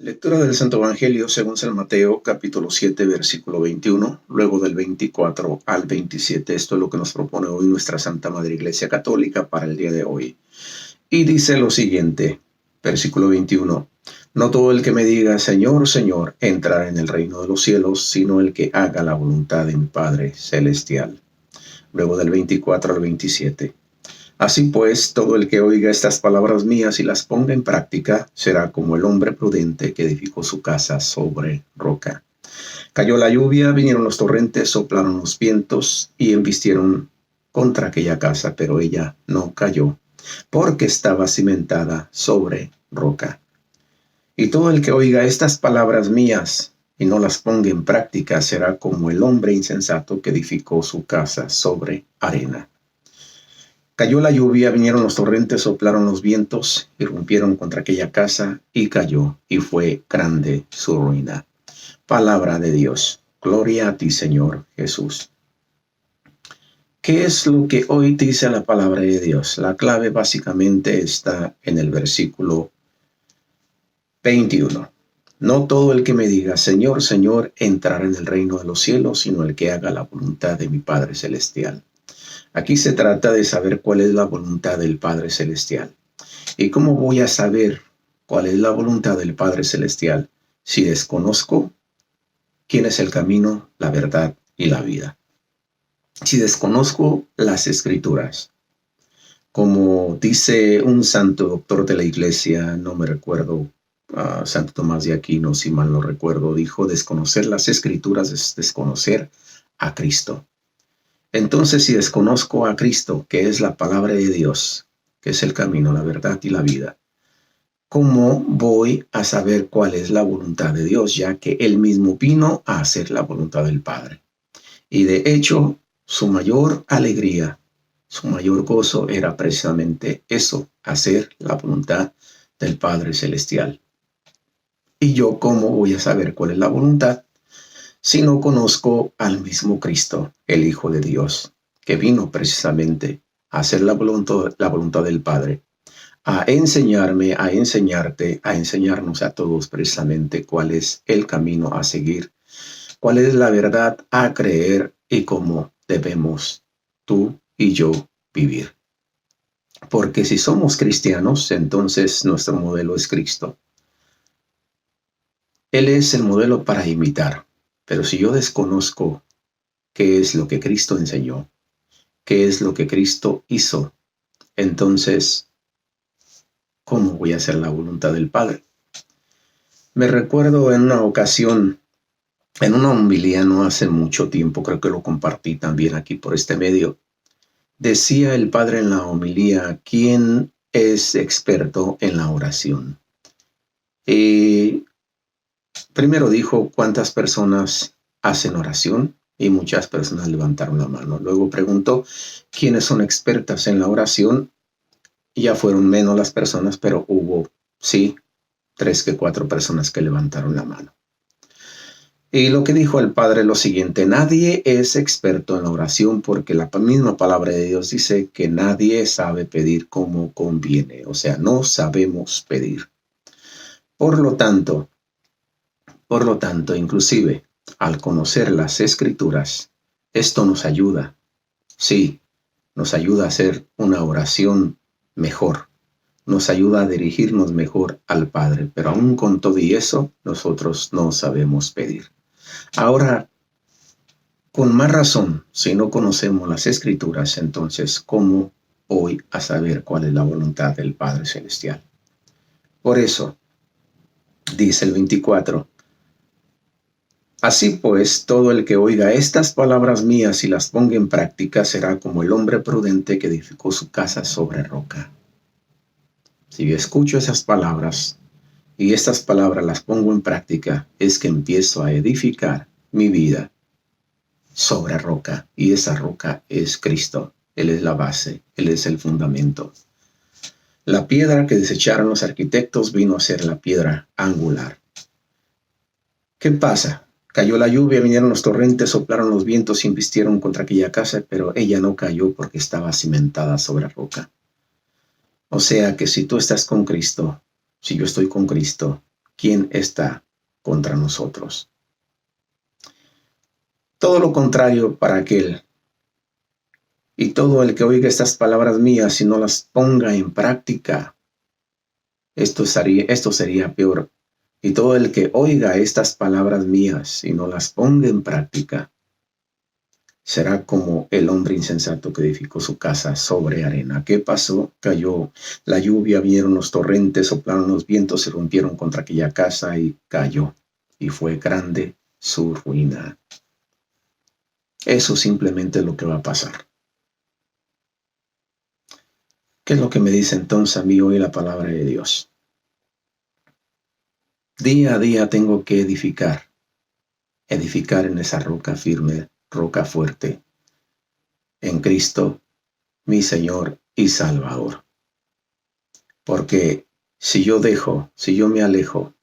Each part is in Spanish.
Lectura del Santo Evangelio según San Mateo, capítulo 7, versículo 21, luego del 24 al 27. Esto es lo que nos propone hoy nuestra Santa Madre Iglesia Católica para el día de hoy. Y dice lo siguiente, versículo 21. No todo el que me diga, Señor, Señor, entrará en el reino de los cielos, sino el que haga la voluntad de mi Padre Celestial. Luego del 24 al 27. Así pues, todo el que oiga estas palabras mías y las ponga en práctica será como el hombre prudente que edificó su casa sobre roca. Cayó la lluvia, vinieron los torrentes, soplaron los vientos y embistieron contra aquella casa, pero ella no cayó, porque estaba cimentada sobre roca. Y todo el que oiga estas palabras mías y no las ponga en práctica será como el hombre insensato que edificó su casa sobre arena. Cayó la lluvia, vinieron los torrentes, soplaron los vientos, irrumpieron contra aquella casa y cayó, y fue grande su ruina. Palabra de Dios. Gloria a ti, Señor Jesús. ¿Qué es lo que hoy dice la palabra de Dios? La clave básicamente está en el versículo 21. No todo el que me diga, Señor, Señor, entrará en el reino de los cielos, sino el que haga la voluntad de mi Padre Celestial. Aquí se trata de saber cuál es la voluntad del Padre Celestial. ¿Y cómo voy a saber cuál es la voluntad del Padre Celestial si desconozco quién es el camino, la verdad y la vida? Si desconozco las Escrituras, como dice un santo doctor de la Iglesia, no me recuerdo, Santo Tomás de Aquino, si mal no recuerdo, dijo, desconocer las Escrituras es desconocer a Cristo. Entonces, si desconozco a Cristo, que es la palabra de Dios, que es el camino, la verdad y la vida, ¿cómo voy a saber cuál es la voluntad de Dios? Ya que Él mismo vino a hacer la voluntad del Padre. Y de hecho, su mayor alegría, su mayor gozo era precisamente eso, hacer la voluntad del Padre Celestial. ¿Y yo cómo voy a saber cuál es la voluntad si no conozco al mismo Cristo, el Hijo de Dios, que vino precisamente a hacer la voluntad del Padre, a enseñarme, a enseñarte, a enseñarnos a todos precisamente cuál es el camino a seguir, cuál es la verdad a creer y cómo debemos tú y yo vivir? Porque si somos cristianos, entonces nuestro modelo es Cristo. Él es el modelo para imitar. Pero si yo desconozco qué es lo que Cristo enseñó, qué es lo que Cristo hizo, entonces, ¿cómo voy a hacer la voluntad del Padre? Me recuerdo en una ocasión, en una homilía no hace mucho tiempo, creo que lo compartí también aquí por este medio, decía el Padre en la homilía, ¿quién es experto en la oración? Y primero dijo cuántas personas hacen oración y muchas personas levantaron la mano. Luego preguntó quiénes son expertas en la oración. Ya fueron menos las personas, pero hubo, sí, 3 que 4 personas que levantaron la mano. Y lo que dijo el Padre es lo siguiente: nadie es experto en la oración porque la misma palabra de Dios dice que nadie sabe pedir como conviene. O sea, no sabemos pedir. Por lo tanto, inclusive, al conocer las Escrituras, esto nos ayuda. Sí, nos ayuda a hacer una oración mejor. Nos ayuda a dirigirnos mejor al Padre. Pero aún con todo y eso, nosotros no sabemos pedir. Ahora, con más razón, si no conocemos las Escrituras, entonces, ¿cómo voy a saber cuál es la voluntad del Padre Celestial? Por eso, dice el 24, así pues, todo el que oiga estas palabras mías y las ponga en práctica será como el hombre prudente que edificó su casa sobre roca. Si yo escucho esas palabras y estas palabras las pongo en práctica, es que empiezo a edificar mi vida sobre roca, y esa roca es Cristo. Él es la base, Él es el fundamento. La piedra que desecharon los arquitectos vino a ser la piedra angular. ¿Qué pasa? Cayó la lluvia, vinieron los torrentes, soplaron los vientos y embistieron contra aquella casa, pero ella no cayó porque estaba cimentada sobre roca. O sea que si tú estás con Cristo, si yo estoy con Cristo, ¿quién está contra nosotros? Todo lo contrario para aquel. Y todo el que oiga estas palabras mías y no las ponga en práctica, esto sería peor. Y todo el que oiga estas palabras mías y no las ponga en práctica, será como el hombre insensato que edificó su casa sobre arena. ¿Qué pasó? Cayó la lluvia, vinieron los torrentes, soplaron los vientos, se rompieron contra aquella casa y cayó. Y fue grande su ruina. Eso simplemente es lo que va a pasar. ¿Qué es lo que me dice entonces a mí hoy la palabra de Dios? Día a día tengo que edificar en esa roca firme, roca fuerte, en Cristo, mi Señor y Salvador. Porque si yo me alejo,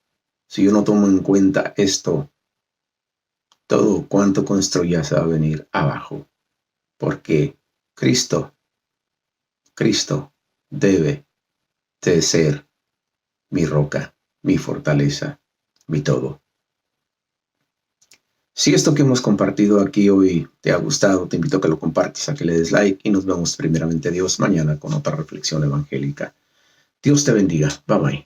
si yo no tomo en cuenta esto, todo cuanto construya se va a venir abajo. Porque Cristo debe de ser mi roca, mi fortaleza, mi todo. Si esto que hemos compartido aquí hoy te ha gustado, te invito a que lo compartas, a que le des like y nos vemos primeramente Dios mañana con otra reflexión evangélica. Dios te bendiga. Bye bye.